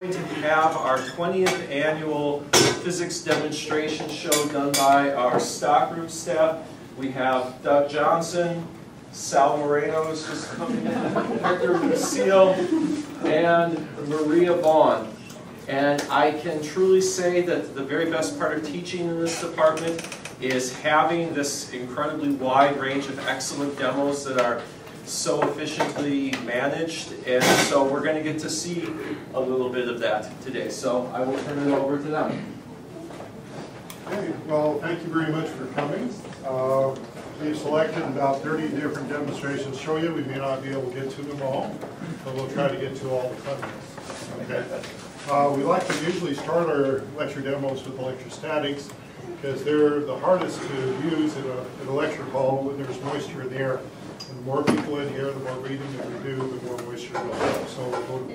To have our 20th annual physics demonstration show done by our stockroom staff. We have Doug Johnson, Sal Moreno is just coming in, Hector Maciel, and Maria Vaughn. And I can truly say that the very best part of teaching in this department is having this incredibly wide range of excellent demos that are so efficiently managed, and so we're going to get to see a little bit of that today. So I will turn it over to them. Okay, well, thank you very much for coming. We've selected about 30 different demonstrations to show you. We may not be able to get to them all, but we'll try to get to all the fun ones. Okay. We like to usually start our lecture demos with electrostatics because they're the hardest to use in a lecture hall when there's moisture in the air. And the more people in here, the more reading that we do, the more moisture we'll have. So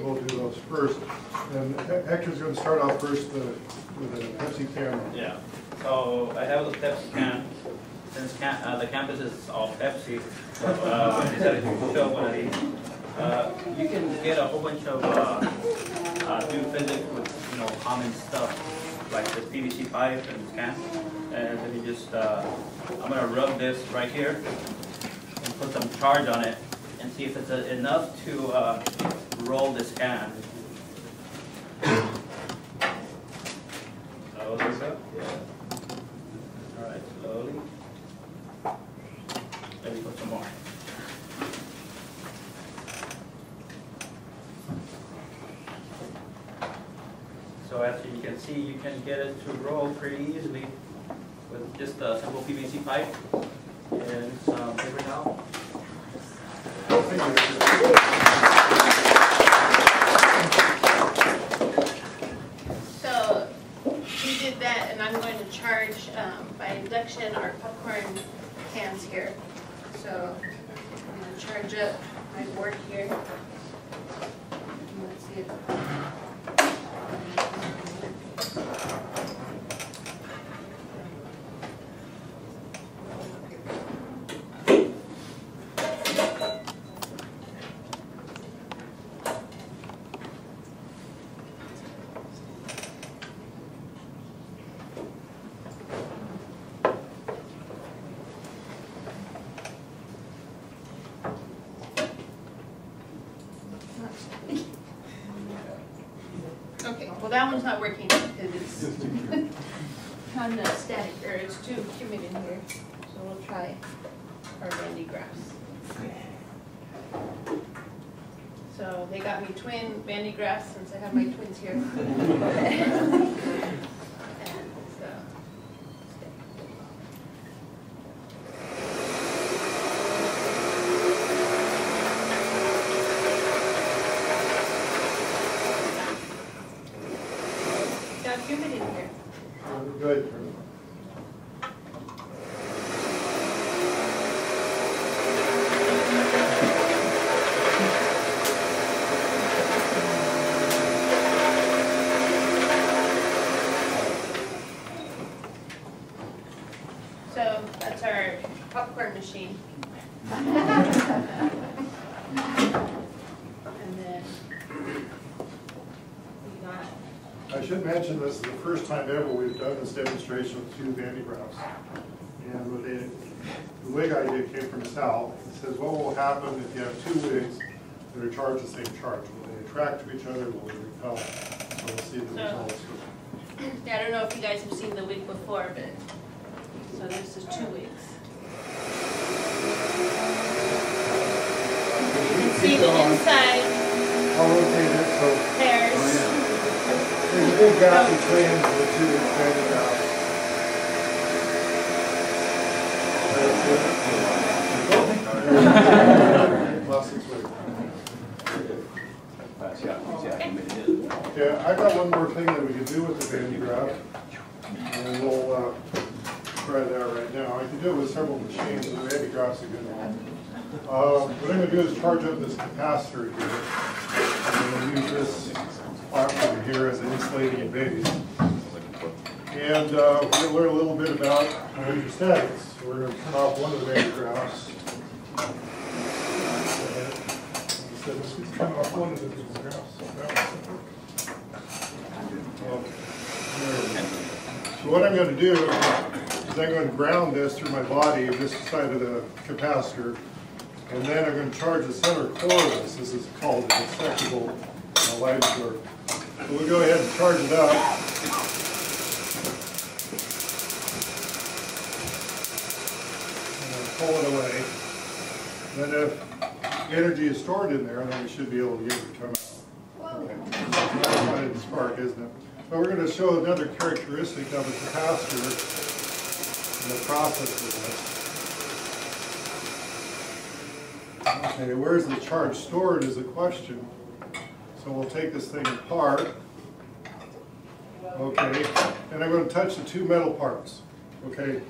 we'll do those first. And Hector's going to start off first with a Pepsi can. Yeah. So I have the Pepsi can. Since the campus is all Pepsi, so I decided to show one of these. You can get a whole bunch of do physics with common stuff like this PVC pipe and can. And then you just I'm gonna rub this right here and put some charge on it and see if it's enough to roll this can. Slowly up. Yeah. All right, slowly. Let me put some more. So as you can see, you can get it to roll pretty easily with just a simple PVC pipe and some paper towel. So we did that, and I'm going to charge by induction our popcorn cans here. So I'm going to charge up my board here. Let's see it. Okay, well that one's not working because it's kind of static, or it's too humid in here. So we'll try our Vandy graphs. So they got me twin Vandy graphs since I have my twins here. And so. Humid in here. Good. So that's our popcorn machine. And then we got. I should mention this is the first time ever we've done this demonstration with two Vandy graphs. And the wig idea came from Sal. He says, what will happen if you have two wigs that are charged the same charge? Will they attract to each other? Will they repel? So we'll see the results. Yeah, I don't know if you guys have seen the wig before, but so this is two wigs. You can see the inside. I'll rotate it so Pairs. there's a big gap between the two Vandy graphs. Lost its way. Yeah, I got one more thing that we can do with the Vandy graph, and we'll try that right now. I can do it with several machines, and the Vandy graph's a good one. What I'm going to do is charge up this capacitor here. I'm going to use this platform here as an insulating base. And we're going to learn a little bit about electrostatics. So we're going to turn off one of the Vandy graphs. Turn off one of the graphs. So what I'm going to do is I'm going to ground this through my body, this side of the capacitor, and then I'm going to charge the center core of this. This is called a dissectable light absorber. So we'll go ahead and charge it up. And pull it away. Then if energy is stored in there, then we should be able to get it to come out. Okay. That's kind of the spark, isn't it? So we're going to show another characteristic of a capacitor in the process of this. Okay, where's the charge stored is the question. So we'll take this thing apart. Okay, and I'm going to touch the two metal parts. Okay,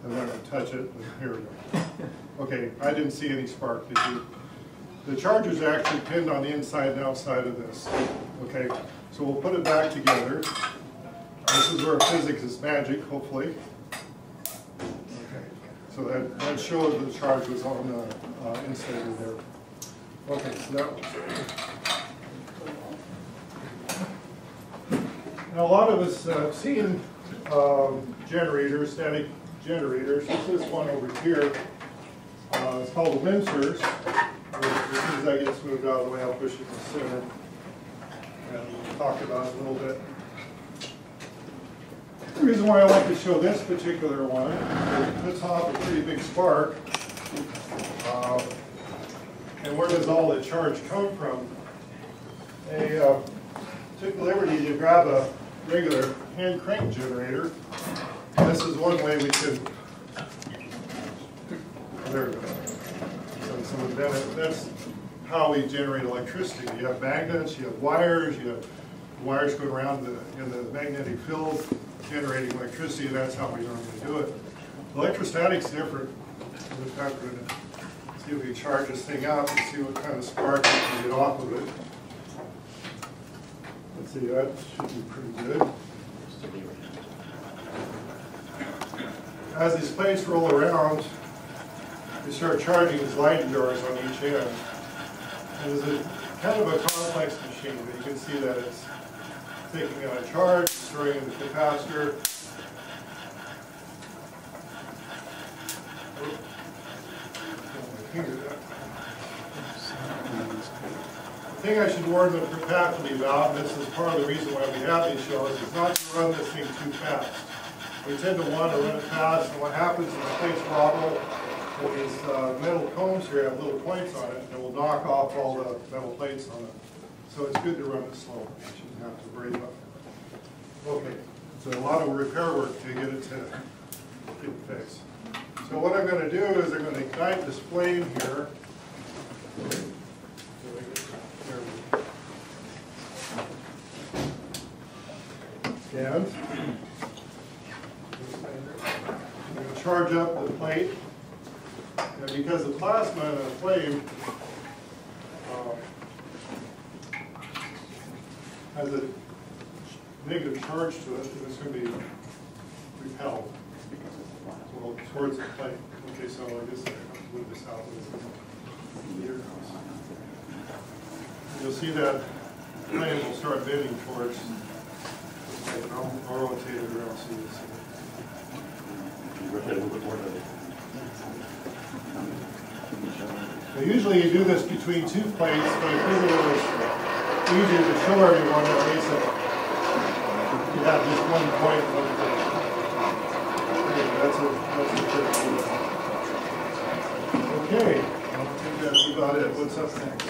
I'm not going to touch it. Here we go. Okay, I didn't see any spark, did you? The charger's actually pinned on the inside and outside of this. Okay, so we'll put it back together. This is where physics is magic, hopefully. Okay, so that showed the charge was on the inside of there. Okay, so that was now a lot of us have seen generators, static generators. This is one over here. It's called a Windsors. As soon as that gets moved out of the way, I'll push it to the center. And we'll talk about it a little bit. The reason why I like to show this particular one is it puts off a pretty big spark. And where does all the charge come from? They took the liberty to grab a regular hand crank generator. This is one way we could. There we go. That's how we generate electricity. You have magnets, you have wires going around in the magnetic field generating electricity, and that's how we normally do it. Electrostatic's different. In fact, we're going to see if we can charge this thing up and see what kind of spark we can get off of it. Let's see, that should be pretty good. As these plates roll around, we start charging these light jars on each end. And it's kind of a complex machine, but you can see that it's taking on a charge, storing in the capacitor. The thing I should warn the faculty about, and this is part of the reason why we have these shows, is not to run this thing too fast. We tend to want to run it fast, and what happens is the plates wobble. Well, these metal cones here have little points on it, and we'll knock off all the metal plates on it. So it's good to run it slow. You shouldn't have to worry about it. Okay, so a lot of repair work to get it fixed. So what I'm going to do is I'm going to ignite this flame here. And I'm going to charge up the plate. And because the plasma in a flame has a negative charge to it, it's going to be repelled towards the plate. Okay, so I guess I have to move this out. Here goes. You'll see that flame will start bending towards. I'll rotate it around so you can see it. Rotate a little bit more. Now, usually you do this between two plates, but I figured it was easier to show everyone at least that you have just one point. That's a okay, I think that's about it. What's up next?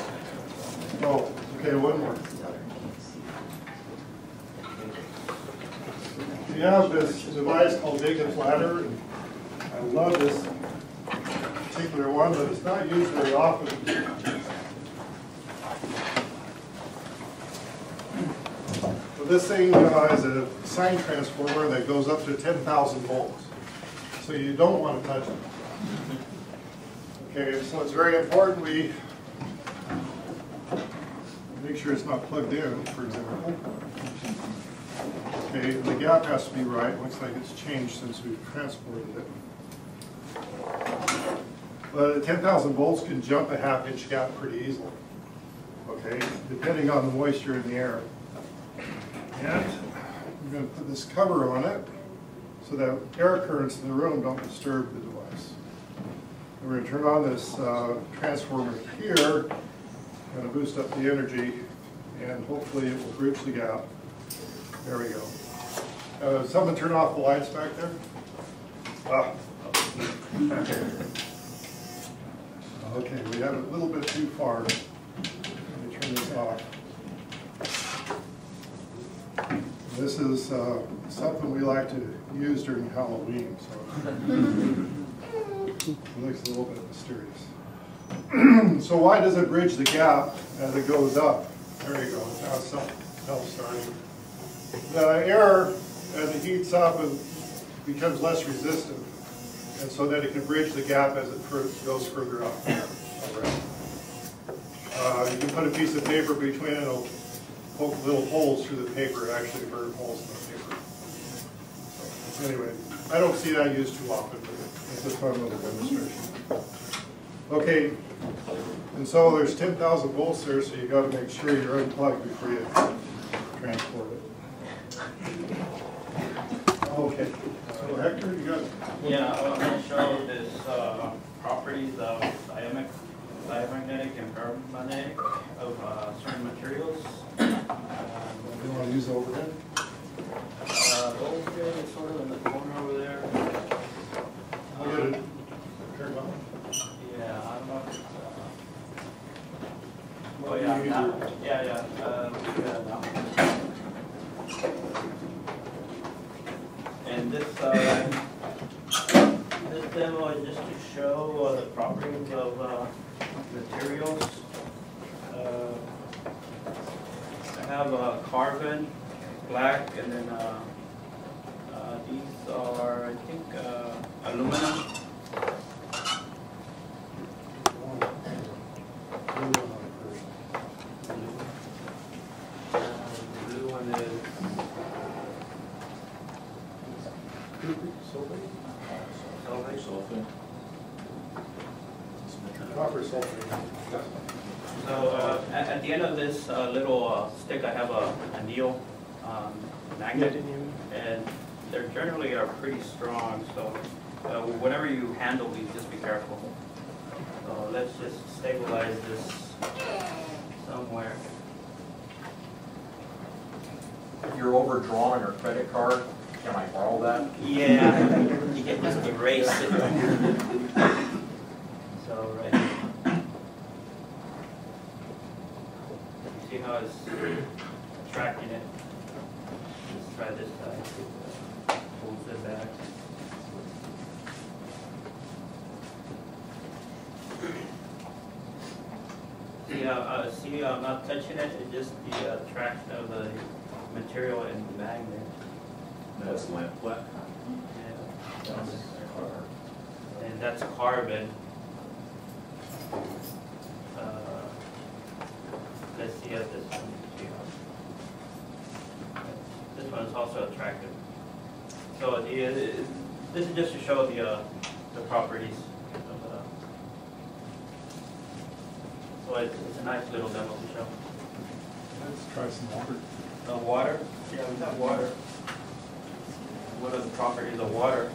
Oh, okay, one more. We have this device called Jacob's Ladder. I love this particular one, but it's not used very often. So this thing is a sine transformer that goes up to 10,000 volts. So you don't want to touch it. Okay, so it's very important we make sure it's not plugged in, for example. Okay, the gap has to be right. Looks like it's changed since we've transported it. But 10,000 volts can jump a half-inch gap pretty easily. Okay, depending on the moisture in the air. And I'm going to put this cover on it. so that air currents in the room don't disturb the device. And we're going to turn on this transformer here, going to boost up the energy, and hopefully it will bridge the gap. There we go. Someone turn off the lights back there? Ah. Okay, we have it a little bit too far. Let me turn this off. This is something we like to use during Halloween, so it looks a little bit mysterious. So why does it bridge the gap as it goes up? There you go, now self-starting. The air, as it heats up, and becomes less resistive, and so that it can bridge the gap as it goes further up. You can put a piece of paper between it, and it'll poke little holes through the paper, actually burn holes in the paper. So, anyway, I don't see that used too often, but it's a fun little demonstration. Okay, and so there's 10,000 volts there, so you got to make sure you're unplugged before you transport it. Okay, so Hector, you got it? Yeah, I'm going to show this properties of diamagnetic and paramagnetic of certain materials. You want to use overhead? Overhead is sort of in the corner over there. I'll get it. Turn on. Yeah, I don't know if it's, Well, yeah, you now, either- yeah, now. And this demo is just to show the properties of materials. I have carbon, black, and then these are, I think, aluminum. The blue one is sulfate. Copper sulfate. So at the end of this little stick, I have a needle magnet, and they're generally are pretty strong. So whenever you handle these, just be careful. So let's just stabilize this somewhere. If you're overdrawn on your credit card, can I borrow that? Yeah, you can just erase it. So right here. You see how it's attracting it? Let's try this side. Pulls it back. See, I'm not touching it. It's just the attraction of the material and the magnet. That's lamp black. Yeah. And that's carbon. Let's see how this one. This one is also attractive. So this is just to show the properties of the. So it's a nice little demo to show. Let's try some water. Water? Yeah, we got water. What are the properties of water?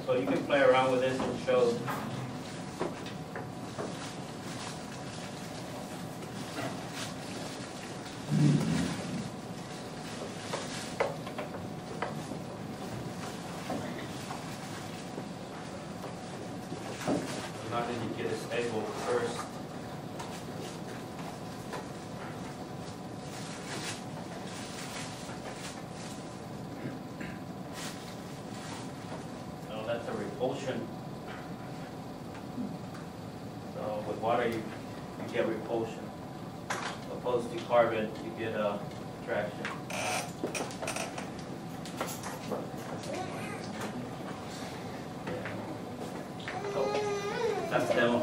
So you can play around with this and show. Not going to get it stable first. No, that's a repulsion. So with water, you get repulsion. Opposed to carbon, you get attraction. That's demo.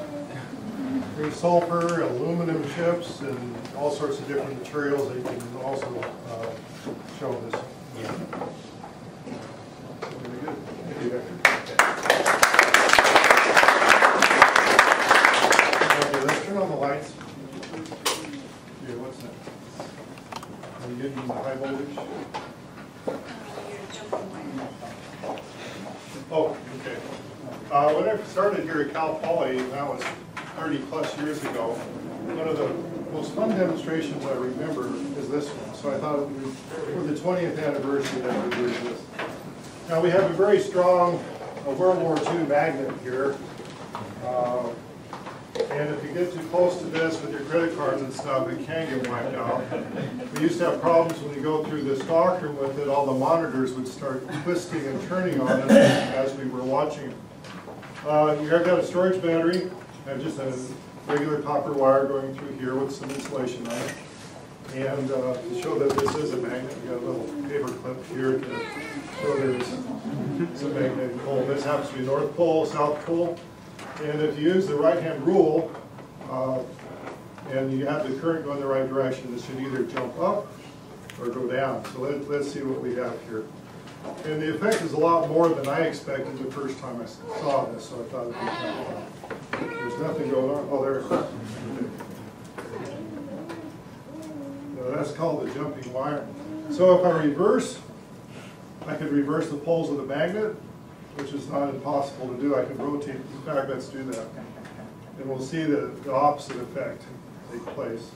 There's sulfur, aluminum chips, and all sorts of different materials that you can also show this. Yeah. Very good. Thank you, Hector. Okay, let's turn on the lights. Okay, what's that? Are you getting the high voltage? jumping wire. Oh, okay. When I started here at Cal Poly, that was 30 plus years ago, one of the most fun demonstrations I remember is this one. So I thought for the 20th anniversary that we would do this. Now we have a very strong World War II magnet here. And if you get too close to this with your credit cards and stuff, it can get wiped out. We used to have problems when we go through the stockroom with it. All the monitors would start twisting and turning on us as we were watching it. You've got a storage battery. I have just a regular copper wire going through here with some insulation on it. And to show that this is a magnet, we got a little paper clip here to show there's some magnetic pole. This happens to be North Pole, South Pole. And if you use the right-hand rule, and you have the current going the right direction, it should either jump up or go down. So let's see what we have here. And the effect is a lot more than I expected the first time I saw this, so I thought it'd be kind of fun. There's nothing going on. Oh, there it is. Now, that's called the jumping wire. So if I reverse, I could reverse the poles of the magnet, which is not impossible to do. I can rotate. In fact, let's do that. And we'll see the opposite effect take place.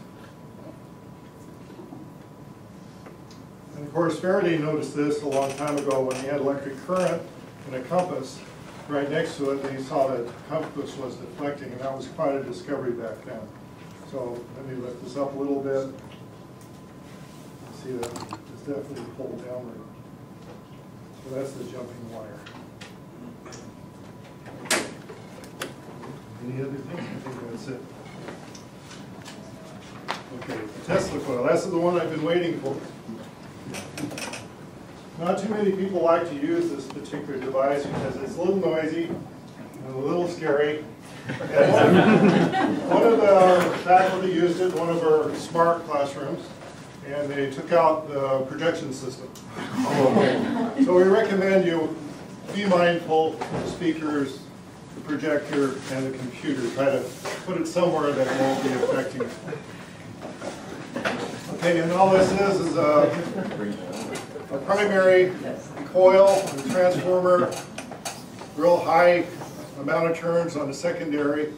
And of course, Faraday noticed this a long time ago when he had electric current and a compass right next to it, and he saw that the compass was deflecting, and that was quite a discovery back then. So let me lift this up a little bit. See that it's definitely pulled downward. So that's the jumping wire. Any other things? I think that's it. Okay, the Tesla coil. That's the one I've been waiting for. Not too many people like to use this particular device because it's a little noisy and a little scary. And one of the faculty used it in one of our smart classrooms, and they took out the projection system. So we recommend you be mindful of the speakers, the projector, and the computer. Try to put it somewhere that it won't be affecting it. Okay, and all this is a primary coil and transformer, real high amount of turns on the secondary,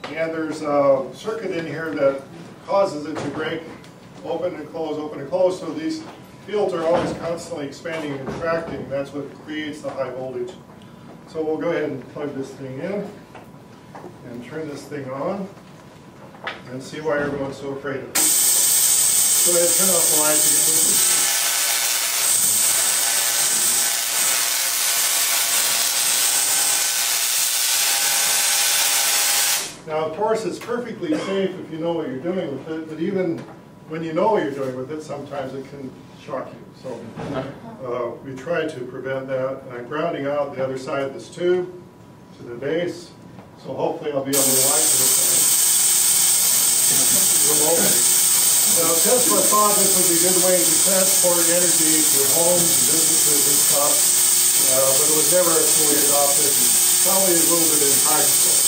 and there's a circuit in here that causes it to break, open and close, so these fields are always constantly expanding and contracting. That's what creates the high voltage. So we'll go ahead and plug this thing in and turn this thing on and see why everyone's so afraid of it. Go ahead and turn off the lights again. Now, of course, it's perfectly safe if you know what you're doing with it, but even when you know what you're doing with it, sometimes it can shock you. So we try to prevent that. And I'm grounding out the other side of this tube to the base, so hopefully I'll be able to light this remotely. Now, Tesla thought this would be a good way to transport energy to homes and businesses and stuff, but it was never fully adopted, and probably a little bit impractical.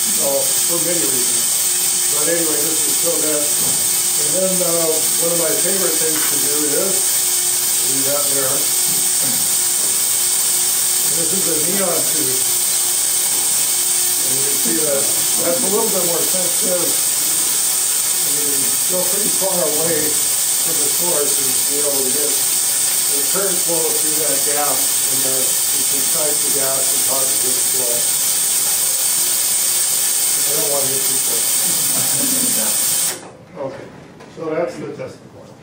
So, for many reasons. But anyway, just to show that. And then one of my favorite things to do is, leave that there. And this is a neon tube. And you can see that that's a little bit more sensitive. And you go pretty far away from the source and be able to get the current flow through that gap, and you can size the gas and cause it to flow. I don't want to get too close. Okay, so that's the testing point.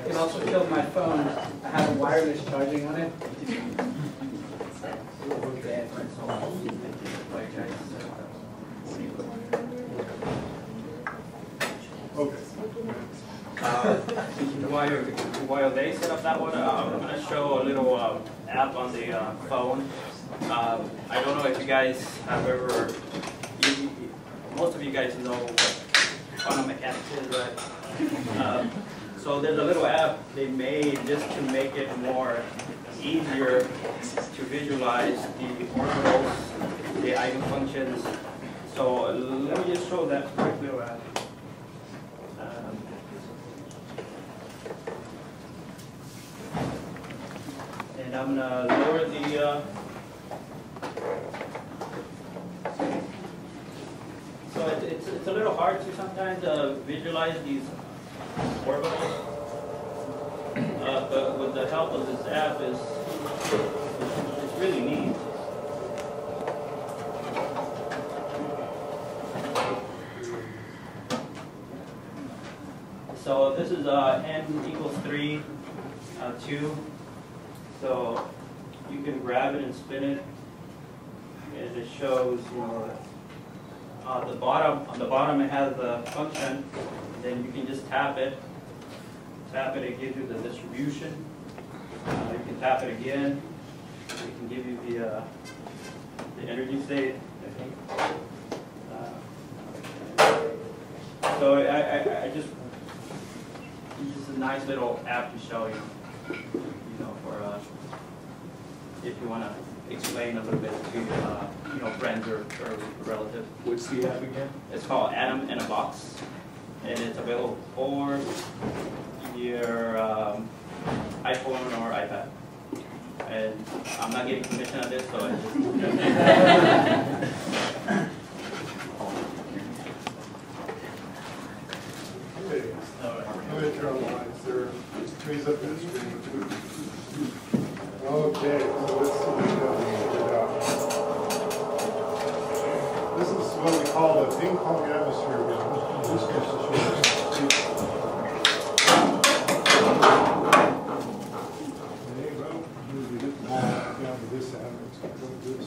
You can also kill my phone. I have a wireless charging on it. Okay. While they set up that one, I'm going to show a little app on the phone. I don't know if you guys have ever, most of you guys know what quantum mechanics is, right? So there's a little app they made just to make it more easier to visualize the orbitals, the eigenfunctions. So let me just show that quick little app. I'm gonna lower the, so it's a little hard to sometimes visualize these orbitals, but with the help of this app, it's really neat. So this is n equals 3, 2. So you can grab it and spin it, and it shows, you know, on the bottom it has the function. Then you can just tap it, it gives you the distribution. You can tap it again, it can give you the energy state, I think. So I just, it's just a nice little app to show you, you know, for if you want to explain a little bit to you know, friends or relatives. What's the app again? It's called Atom in a Box, and it's available for your iPhone or iPad. And I'm not getting commission on this, so I just. Okay. Go ahead, Caroline. Is there trees up in the screen? Okay, so let's see what we figured out. This is what we call the ping pong atmosphere. This goes to show you. Okay, well, as we get the ball down to this end, it's going to go to this.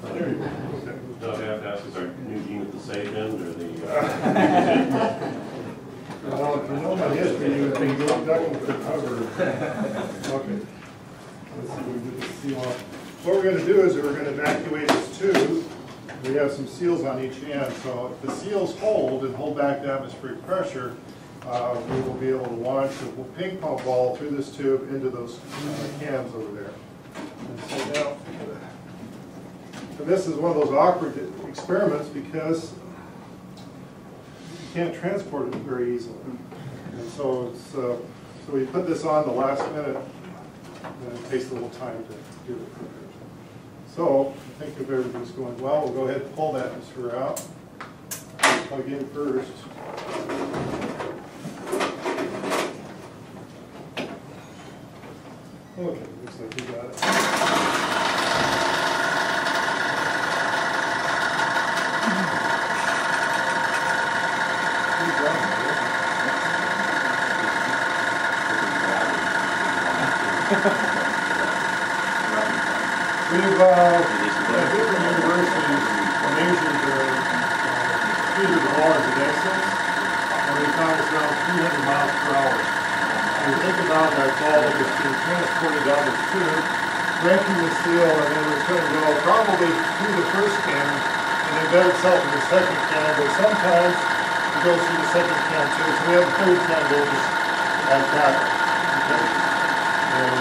There you go. Okay. Do I have to ask, is our new unit the safe end or the? Well, if you know my history, you would be ducking for cover. Okay. Let's see, we do the seal off. What we're going to do is we're going to evacuate this tube. We have some seals on each end, so if the seals hold and hold back the atmospheric pressure, we will be able to launch a ping pong ball through this tube into those cans over there. And so now, and this is one of those awkward experiments because you can't transport it very easily. And so it's, so we put this on the last minute, and it takes a little time to do it. So I think if everything's going well, we'll go ahead and pull that atmosphere out. Plug in first. Okay, looks like we got it. We've at different universities measured the speed of the bars at excess, and we found it's around 300 miles per hour. And you think about that ball that's being transported down the tube, breaking the seal, and then it's going to go probably through the first can and embed itself in the second can, but sometimes it goes through the second can too. So we have a third can go just like that. Okay? And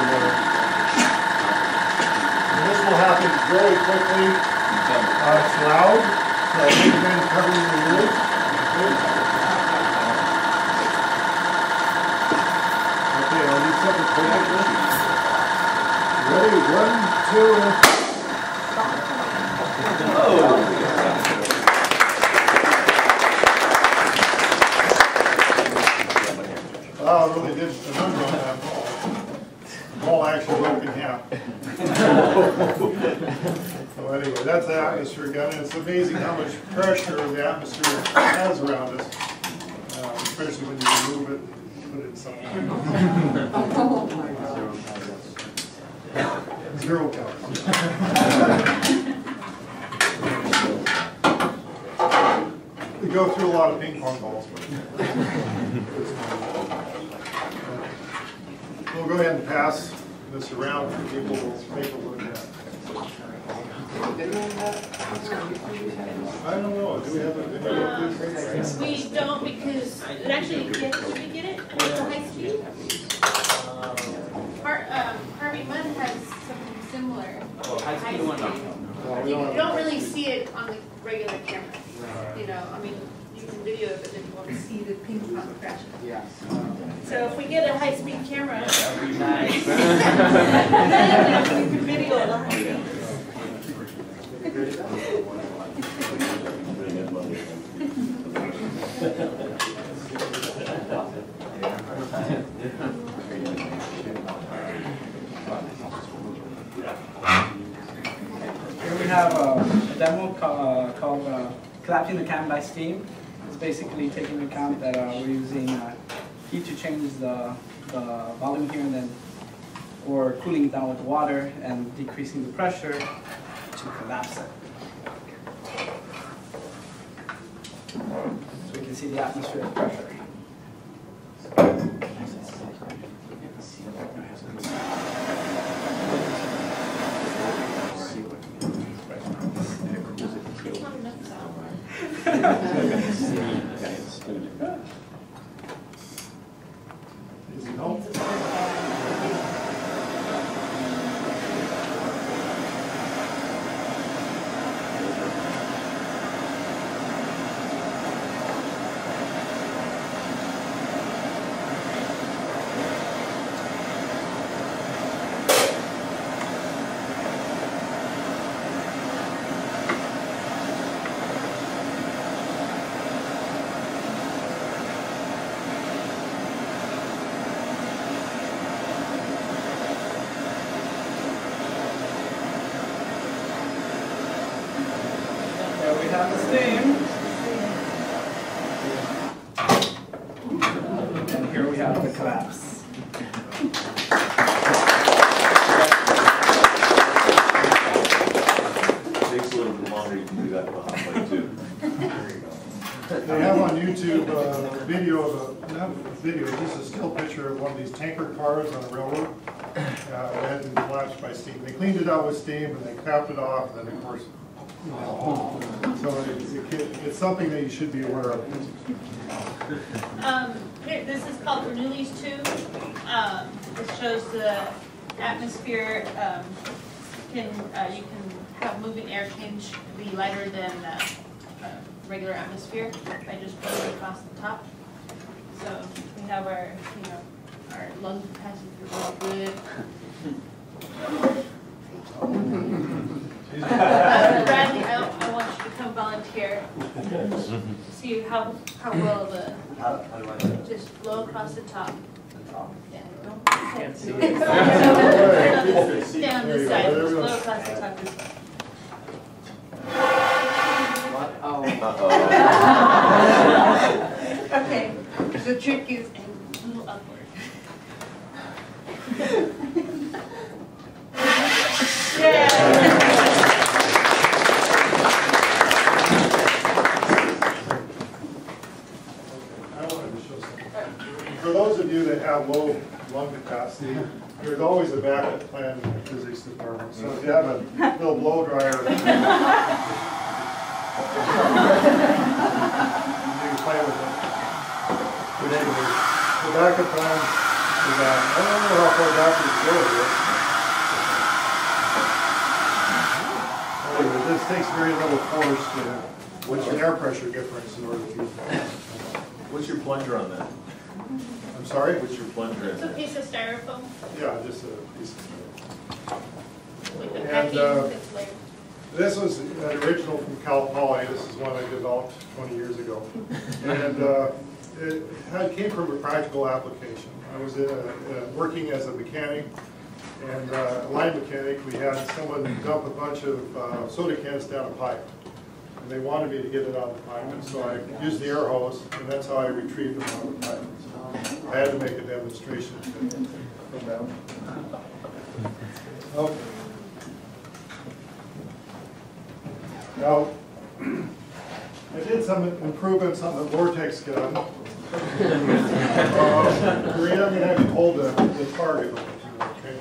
this will happen very quickly. It's loud, so I'm going to cover your ears. Okay, I'll do something quick. Ready? 1, 2, and... Wow, I really did a number on that ball. The ball actually broke in half. So anyway, that's the atmosphere gun, and it's amazing how much pressure the atmosphere has around us, especially when you remove it and put it in something. Zero calories. We go through a lot of ping pong balls. We'll go ahead and pass this around for people to take a look at. I don't know. Do we have a video of this? We don't, because it actually did we get it? It's a high speed? Harvey Mudd has something similar. Oh, high speed one. You don't really see it on the regular camera. you know, I mean, you can video it, but then you want to see the ping pong crashing. Yeah. So if we get a high-speed camera, That would be nice. then we can video it on high speed. Here we have a demo called collapsing the cam by steam. It's basically taking into account that we're using heat to change the volume here, and then or cooling it down with water and decreasing the pressure to collapse it. So we can see the atmospheric pressure. Easy help. There we have the steam. And here we have the collapse. It takes a little bit longer, you can do that behind too. They have on YouTube a video of not a video, just a still picture of one of these tanker cars on a railroad. It had been collapsed by steam. They cleaned it out with steam and they capped it off, and then of course, so it's something that you should be aware of. Here, this is called Bernoulli's tube. It shows the atmosphere. You can have moving air change to be lighter than regular atmosphere by just putting it across the top. So we have our, you know, our lung capacity is really good. Bradley, I want you to come volunteer. See how well the, just blow across the top. Yeah, don't stand on this side, just blow across the top. Okay, the trick is a little upward. Yeah. For those of you that have low lung capacity, there's always a backup plan in the physics department. So if you have a little blow dryer, you can play with it. But anyway, the backup plan is that I don't know how far back we go with this. Anyway, this takes very little force to, what's your air pressure difference in order to use that. What's your plunger on that? I'm sorry? What's your plunger in It's a that? piece of styrofoam Yeah, just a piece of with the And, packing that's layered. This was an original from Cal Poly. This is one I developed 20 years ago. And it came from a practical application. I was working as a mechanic and a line mechanic. We had someone dump a bunch of soda cans down a pipe. And they wanted me to get it out of the pipe. And so I used the air hose, and that's how I retrieved them out of the pipe. So I had to make a demonstration from them. Okay. Now, I did some improvements on the vortex gun. Maria, I'm going to have you hold the target, okay?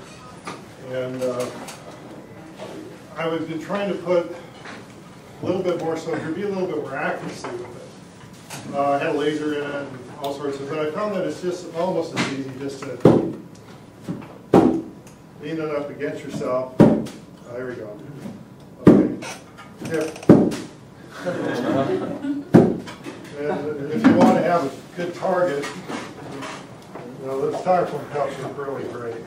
And I've been trying to put a little bit more, so there'd be a little bit more accuracy with it. I had a laser in it and all sorts of, but I found that it's just almost as easy just to lean it up against yourself. There we go. Okay. Hip. And if you want to have a good target, you know, those styrofoam cups are really great.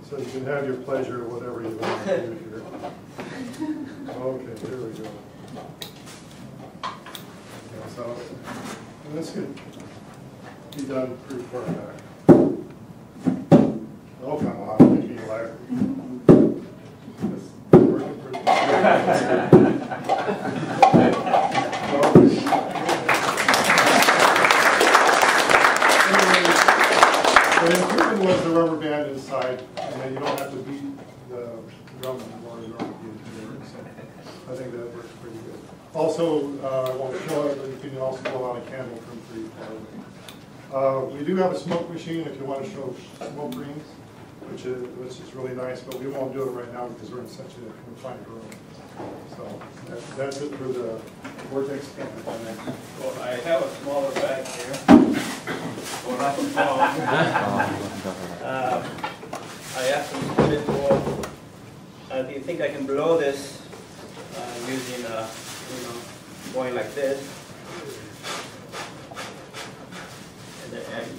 So you can have your pleasure, whatever you want to do here. Okay, here we go. Yeah, so, and this could be done pretty far back. Oh, come on, make me laugh. It's working pretty good. The improvement was the rubber band inside, and then you don't have to beat the drum anymore in order to be engineered. So I think that works pretty good. Also, I won't show it, but you can also blow out a candle from pretty far away. We do have a smoke machine if you want to show smoke rings, which is really nice, but we won't do it right now because we're in such a confined room. So that's it for the vortex camera. Well, I have a smaller bag here. Well, not so small. I asked them to put it for, do you think I can blow this using, you know, going like this? And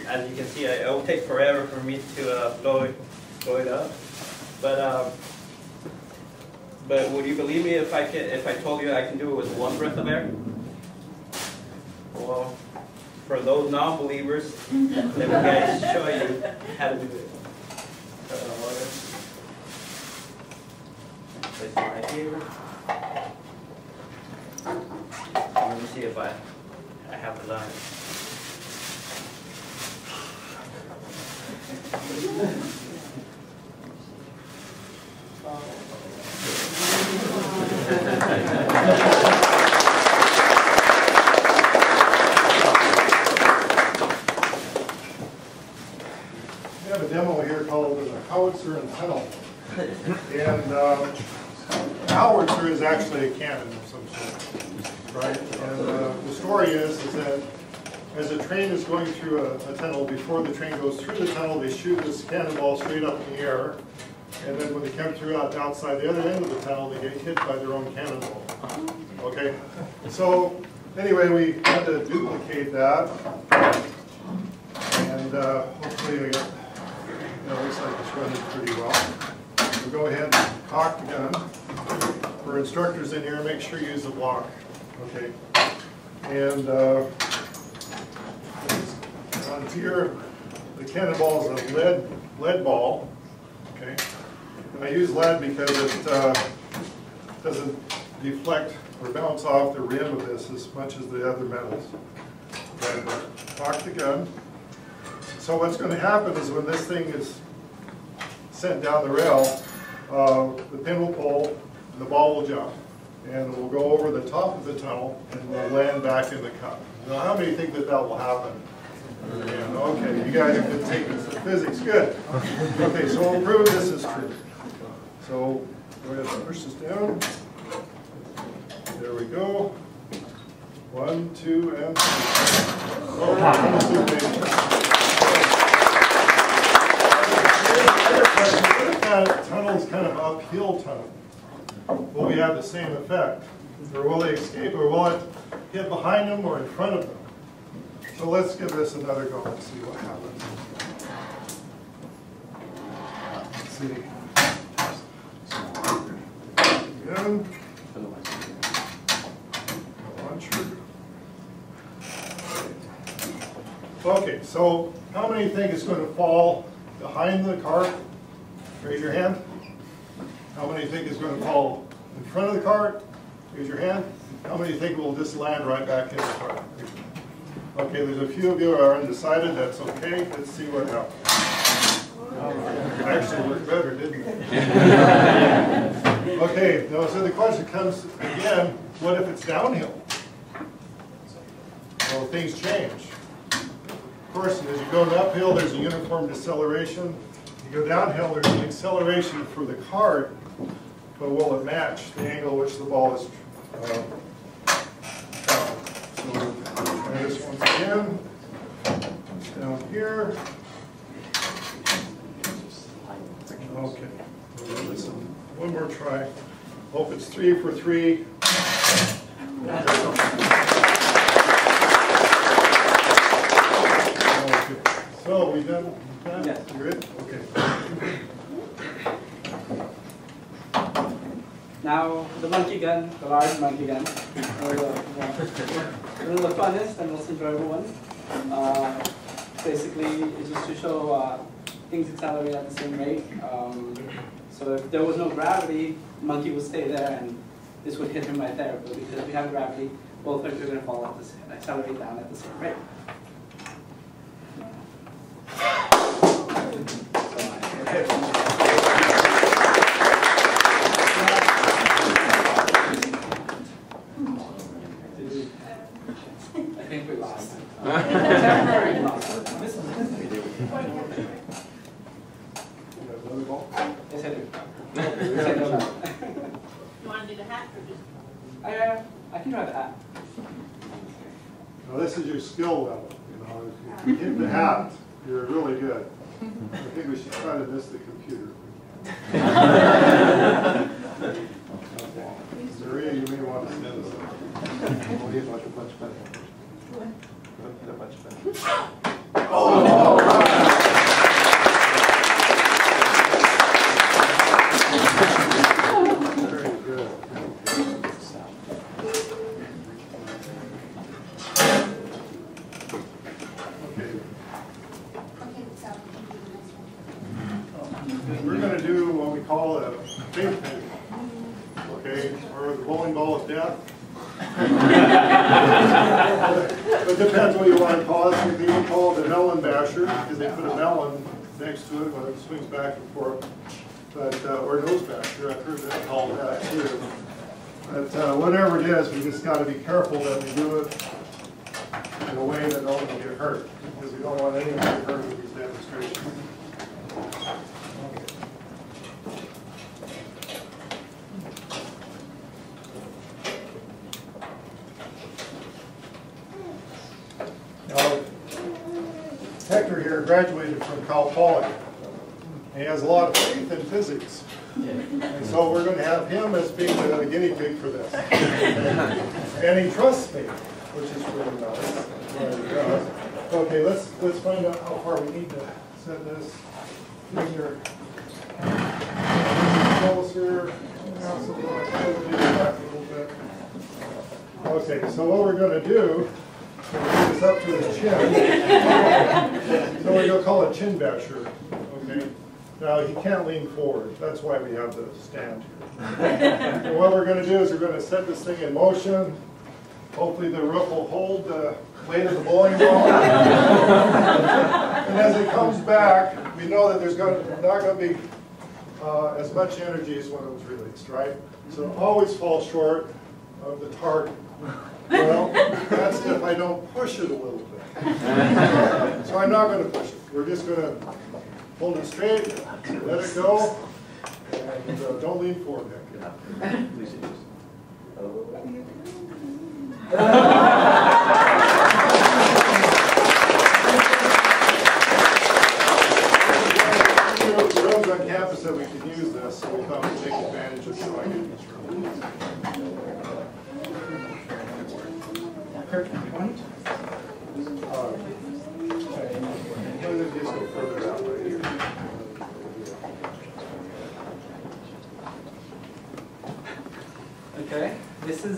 as you can see, it will take forever for me to blow it up. But would you believe me if I told you I can do it with one breath of air? Well, for those non-believers, let me guys show you how to do it. Place it right here. Let me see if I have the line. We have a demo here called the Howitzer and tunnel. And Howitzer is actually a cannon of some sort, right? And the story is that as a train is going through a tunnel, before the train goes through the tunnel, they shoot this cannonball straight up in the air. And then when they come through outside the other end of the tunnel, they get hit by their own cannonball. Okay? So anyway, we had to duplicate that. And hopefully we got, looks like it's running pretty well. We'll go ahead and cock the gun. For instructors in here, make sure you use the block. Okay? And on here, the cannonball is a lead ball. Okay? And I use lead because it doesn't deflect or bounce off the rim of this as much as the other metals. Okay? Cock the gun. So what's going to happen is when this thing is sent down the rail, the pin will pull and the ball will jump. And it will go over the top of the tunnel and will land back in the cup. Now, how many think that will happen? Yeah, okay, you guys have been taking some physics. Good. Okay, so we'll prove this is true. So go ahead and push this down. There we go. 1, 2, and 3. Oh, that tunnel is kind of uphill tunnel. Will we have the same effect? Or will they escape, or will it hit behind them or in front of them? So let's give this another go and see what happens. Let's see. Again. Okay, so how many think it's going to fall behind the cart? Raise your hand. How many think it's going to fall in front of the cart? Raise your hand. How many think it will just land right back in the cart? Okay, there's a few of you who are undecided. That's okay. Let's see what happens. Actually worked better, didn't it? Okay, now, so the question comes again, what if it's downhill? Well, things change. Of course, as you go uphill, there's a uniform deceleration. You go downhill, there's an acceleration for the cart, but will it match the angle which the ball is So try this once again. It's down here. Okay. One more try. Hope it's 3 for 3. So we done that? Yes. You're good? Okay. Now the monkey gun, the large monkey gun, or the funnest and most enjoyable one. Basically, it's just to show things accelerate at the same rate. So if there was no gravity, the monkey would stay there and this would hit him right there. But because we have gravity, both things are going to fall at the same, accelerate down at the same rate. I think we lost. Temporary loss. Another ball? Yes, I do. You want to do the hat or just? I can try the hat. Now this is your skill level. You know, if you hit the hat, you're really good. I think we should try to miss the computer. Maria, you may want to stand this up. Very good. Okay. We're going to do what we call a ping pong, okay, or the bowling ball of death. It depends what you want to call it. It can be called the melon basher because they put a melon next to it when it swings back and forth. But or nose basher, I've heard that called that too. But whatever it is, we just got to be careful that we do it in a way that no one will get hurt, because we don't want anyone to get hurt with these demonstrations. Now, Hector here graduated from Cal Poly. He has a lot of faith in physics. And so we're going to have him as being the guinea pig for this. And he trusts me, which is really nice. Okay, let's find out how far we need to set this. Finger closer. Okay, so what we're going to do, we'll get this up to his chin. So we're going to call it chin basher. Okay. Now he can't lean forward. That's why we have the stand here. And what we're going to do is we're going to set this thing in motion. Hopefully the roof will hold the weight of the bowling ball. And as it comes back, we know that there's not going to be as much energy as when it was released, right? So it always falls short of the target. Well, that's if I don't push it a little bit. So I'm not going to push it. We're just going to hold it straight, let it go, and don't lean forward back. There are rooms on campus that we can use this, so we thought we'd take advantage of showing it in this room. Just go further out right here. Okay, this is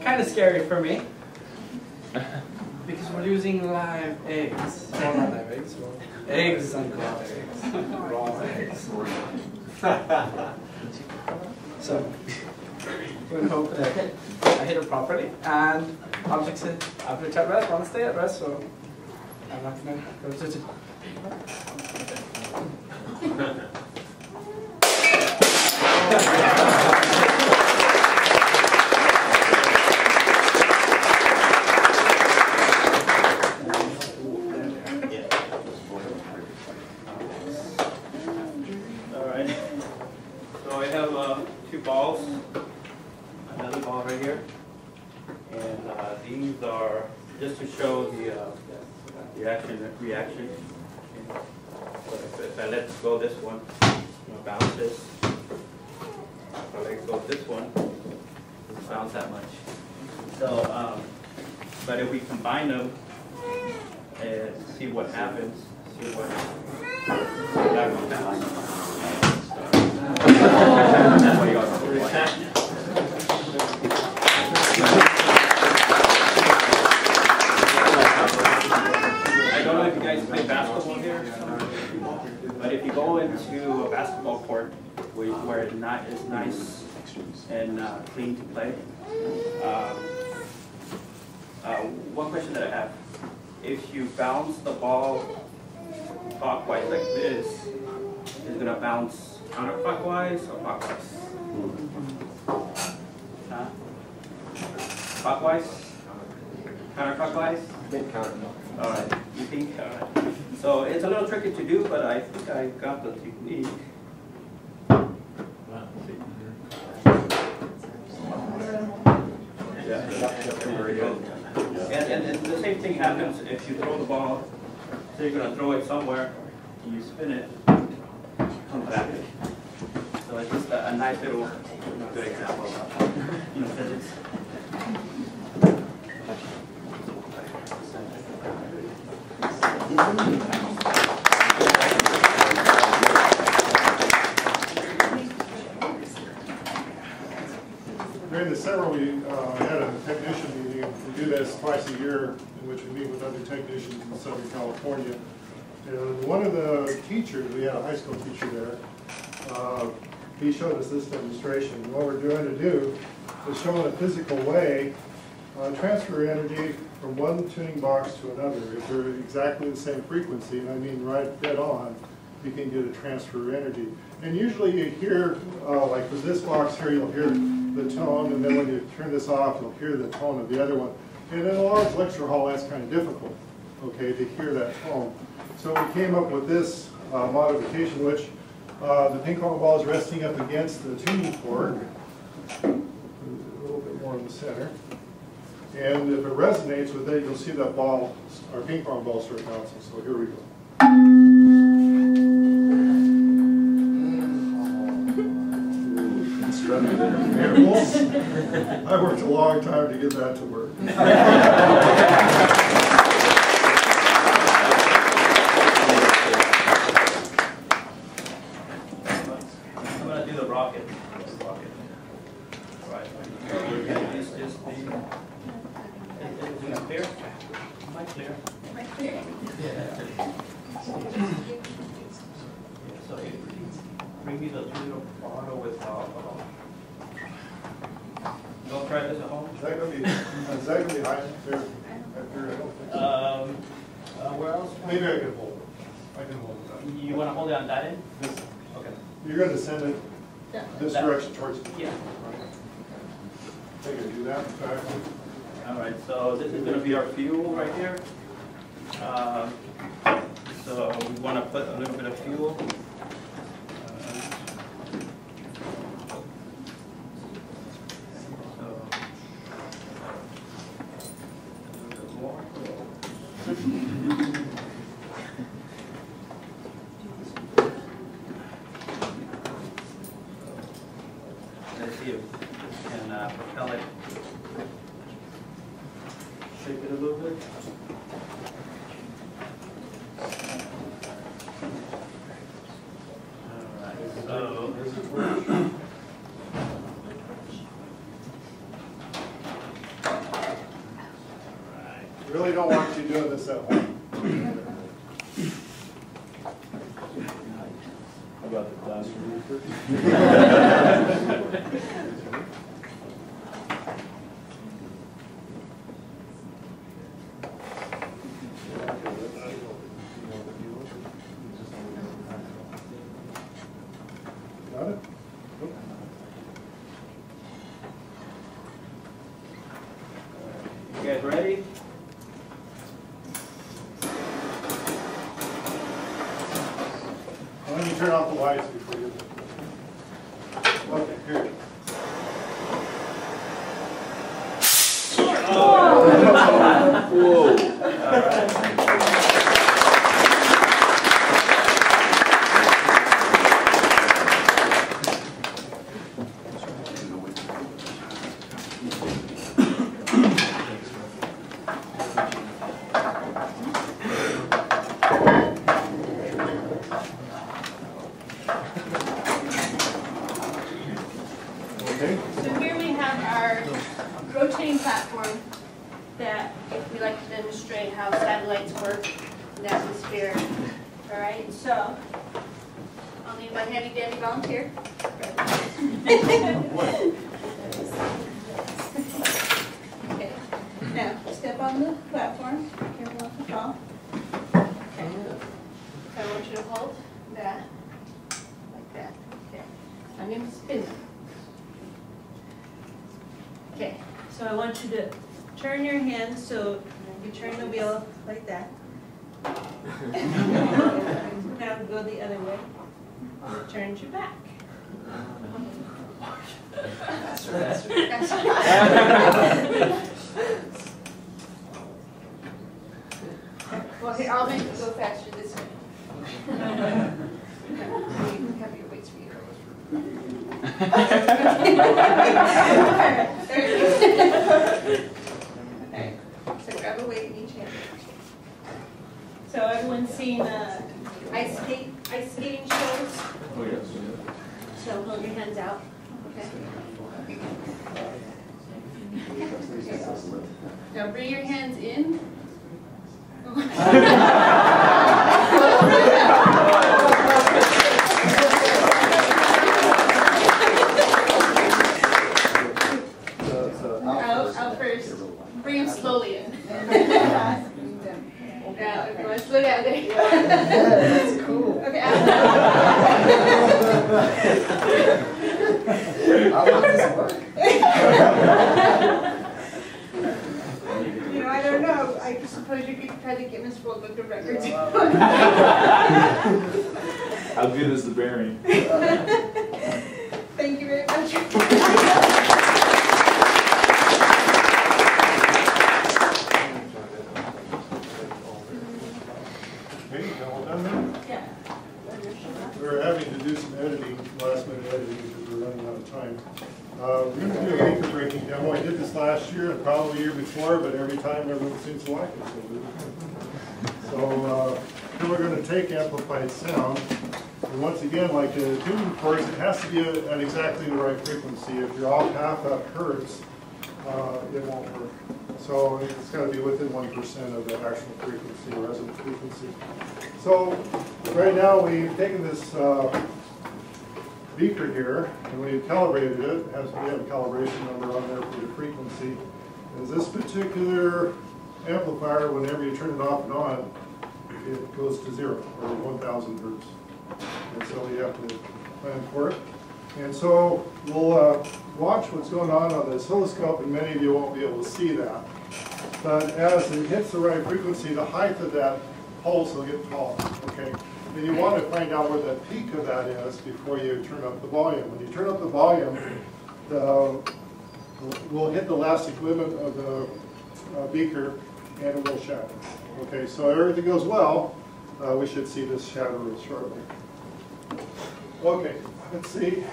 kind of scary for me because we're using live eggs. Well, not live eggs, well, eggs and raw eggs. Raw eggs. So, we're going to hope that I hit it properly, and objects at rest want to stay at rest, so I'm not going to go to it. Alright, so I have two balls, another ball right here, and these are just to show the reaction. So if I let go this one, bounces, Okay, so this one doesn't bounce that much. So, but if we combine them and see what happens, see what that will bounce. That's what you got to reset. I don't know if you guys play basketball here, but if you go into a basketball court where it's nice and clean to play, one question that I have, if you bounce the ball clockwise like this, is it going to bounce counterclockwise or clockwise? Huh? Clockwise? Counterclockwise? I think counterclockwise. All right, you think? All right. So it's a little tricky to do, but I think I got the technique. Yeah, very good. And the same thing happens if you throw the ball. So you're going to throw it somewhere, and you spin it, come back. So it's just a nice little good example of physics. During the summer, we had a technician meeting. We do this twice a year, in which we meet with other technicians in Southern California. And one of the teachers, we had a high school teacher there, he showed us this demonstration. What we're going to do is show in a physical way transfer energy from one tuning box to another. If they're exactly the same frequency, and I mean right dead on, you can get a transfer energy. And usually you hear, like with this box here, you'll hear the tone, and then when you turn this off, you'll hear the tone of the other one. And in a large lecture hall, that's kind of difficult, okay, to hear that tone. So we came up with this modification, which the ping pong ball is resting up against the tuning fork, a little bit more in the center. And if it resonates with it, you'll see that ball, our ping pong ball, start bouncing. So here we go. I worked a long time to get that to work. I'm going to do the rocket. All right. So we're going to use this thing. Is it clear? Am I clear? Yeah. So bring me the little bottle with don't try this at home. Is that going to be high there? Where else? Maybe I can hold it. I can hold it. You want to hold it on that end? This, Okay. you're going to send it this direction towards me. Yeah. I can do that. All right, so this is going to be our fuel right here. So we want to put a little bit of fuel. Let's see if we can propel it. Shake it a little bit. Alright, so Really don't want you doing this at home. How about the classroom? Got it? you guys ready? Why don't you turn off the lights before you... Okay, here. Whoa. All right. show you how satellites work in the atmosphere. All right, so I'll need my handy dandy volunteer. Okay, now step on the platform. Careful not to fall. Okay. So I want you to hold that like that. Okay. I'm going to spin them. Okay. So I want you to turn your hands so you turn the wheel like that. Now go the other way. It turns your back. Well, here, I'll make it go faster this way. You can have your weights for you. Okay. So grab a weight in each hand. So everyone's seen ice skating shows? Oh, yes. So hold your hands out. Okay. Now bring your hands in. Out first. Bring them slowly in. Now, everyone, slow down there. That's cool. Okay. How does this work? You know, I don't know. I suppose you could try to get Miss World Book of Records. How good is the bearing? Thank you very much. Okay, all done then? Yeah. We're having to do some editing, last minute editing, because we're running out of time. We're going to do a anchor breaking demo. I did this last year and probably the year before, but every time everyone seems to like it. So then we're going to take amplified sound. And once again, like the tuning course, it has to be at exactly the right frequency. If you're off half a hertz, it won't work. So it's got to be within 1% of the actual frequency, resonant frequency. So right now we've taken this beaker here and we've calibrated it. We have a calibration number on there for the frequency. And this particular amplifier, whenever you turn it off and on, it goes to 0 or 1,000 hertz. And so you have to plan for it. And so we'll watch what's going on the oscilloscope, and many of you won't be able to see that. But as it hits the right frequency, the height of that pulse will get taller. Okay. And you want to find out where the peak of that is before you turn up the volume. When you turn up the volume, we'll hit the elastic limit of the beaker, and it will shatter. Okay. So if everything goes well, we should see this shatter real shortly. Okay. Let's see.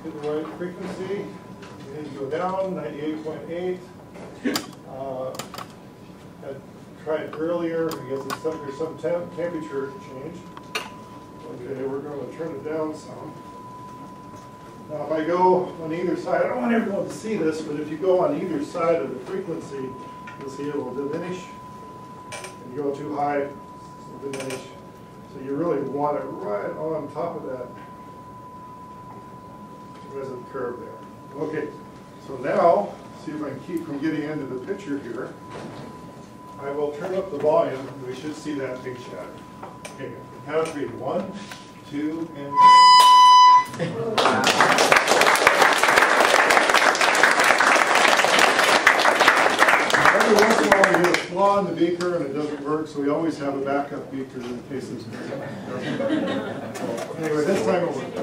Hit the right frequency. We need to go down 98.8. I tried earlier because there's some temperature change. Okay, we're going to turn it down some. Now, if I go on either side, I don't want everyone to see this, but if you go on either side of the frequency, you'll see it will diminish. And you go too high, it will diminish. So you really want it right on top of that resonant curve there. Okay, so now, see if I can keep from getting into the picture here. I will turn up the volume, and we should see that big shatter. Okay, count 3. 1, 2, and... Every once in a while we get a flaw in the beaker and it doesn't work, so we always have a backup beaker in case this doesn't work. So, anyway, this time it worked.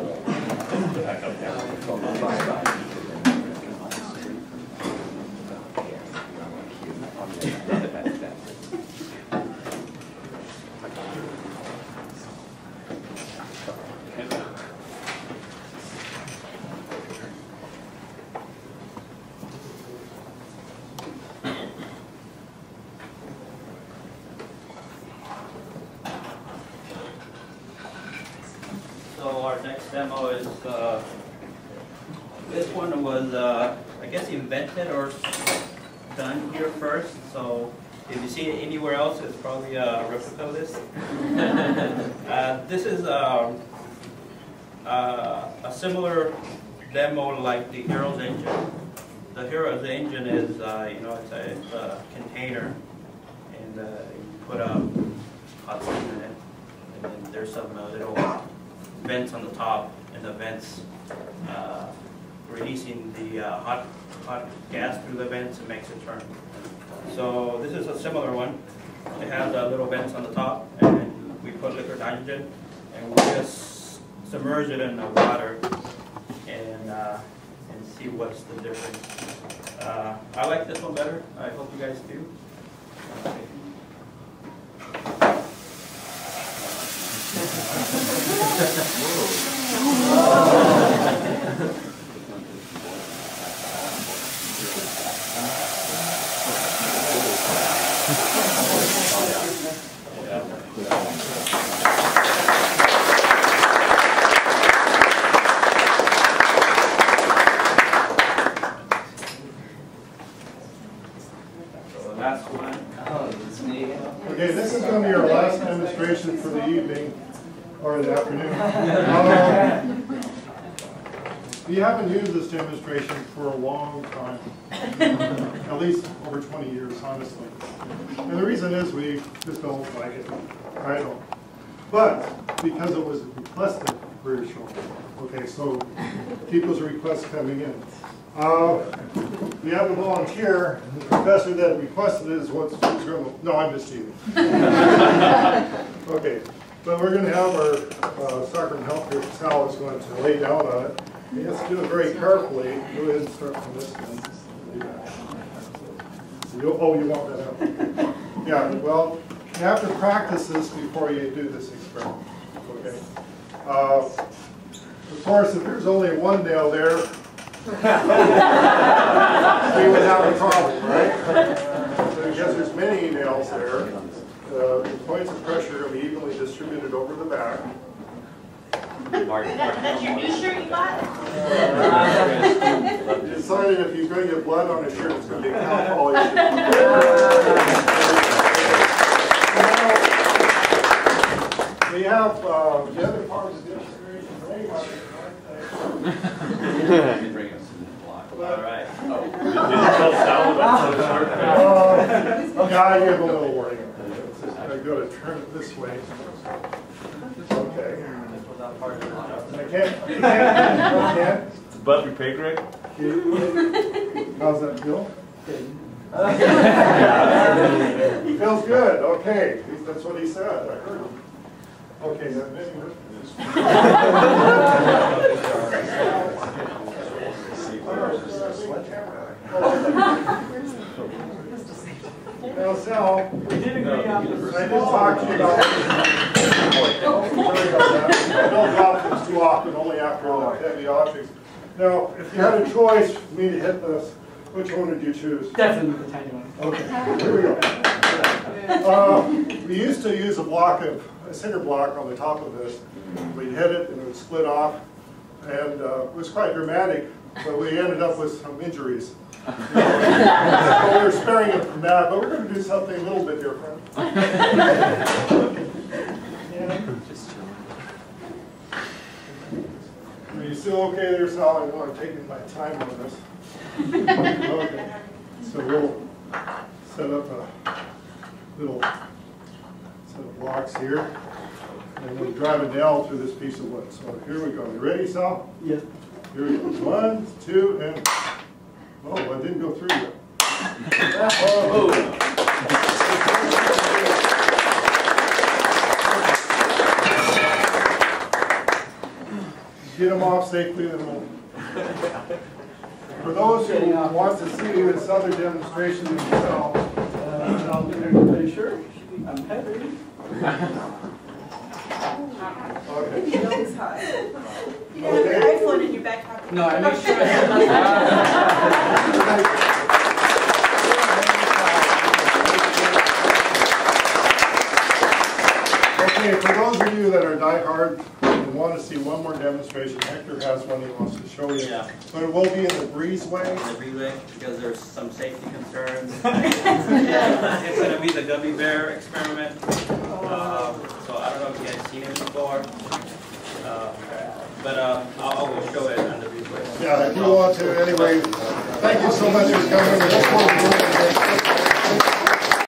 So our next demo is, this one was, I guess invented or done here first. So If you see it anywhere else, it's probably a replica of this. This is a similar demo like the Hero's engine. The Hero's engine is, it's a container, and you put a hot steam in it, and then there's some little vents on the top, and the vents releasing the hot gas through the vents and makes it turn. So this is a similar one. It has little vents on the top, and then we put liquid nitrogen, and we just submerge it in the water and see what's the difference. I like this one better. I hope you guys do. Okay, this is going to be our last demonstration for the evening, or the afternoon. We haven't used this demonstration for a long time, at least over 20 years, honestly. And the reason is we just don't like it. I don't. But because it was requested, we're sure. Okay, so keep those requests coming in. We have a volunteer. The professor that requested it is what's going to. No, I'm just teasing. Okay, but we're going to have our soccer and healthcare Sal is going to lay down on it. He has to do it very carefully. Go ahead and start from this one. Oh, you want that out? Yeah. Well, you have to practice this before you do this experiment. Okay. Of course, if there's only one nail there, we would have a problem, right? So because there's many nails there, the points of pressure are going to be evenly distributed over the back. That's your new shirt you bought? Decided if he's going to get blood on his shirt, it's going to be a cow polish. We have the other part of the demonstration ready. All right. I give a little warning. I'm going to turn it this way. Okay. I can't. It's above your pay grade? How's that feel? Feels good. Okay. That's what he said. I heard him. Okay. Now, Sal, we did agree on this. I did talk to you about I don't talk this too often, only after heavy objects. Now, if you had a choice for me to hit this, which one would you choose? Definitely the tiny one. Okay, here we go. We used to use a cinder block on the top of this. We'd hit it and it would split off, and it was quite dramatic, but we ended up with some injuries. So we're sparing it from that, but we're going to do something a little bit different. Are you still okay there, Sal? I know I'm taking my time on this. Okay, so we'll set up a little set of blocks here, and we'll drive a nail through this piece of wood. So here we go. You ready, Sal? Yes. Here we go. 1, 2, and oh, I didn't go through yet. Oh. Get them off safely, then we'll. For those who want to see this other demonstration themselves, Are you sure? I'm heavy. okay. You know it's hot. You have your iPhone in your back pocket. No, I make sure. Okay, for those of you that are diehard and want to see one more demonstration. Hector has one he wants to show you. Yeah. But it will be in the breezeway. The relay, because there's some safety concerns. It's gonna be the gummy bear experiment. So I don't know if you guys seen it before. But I will show it on the replay. Yeah, if you want to. Anyway, thank you so much for coming.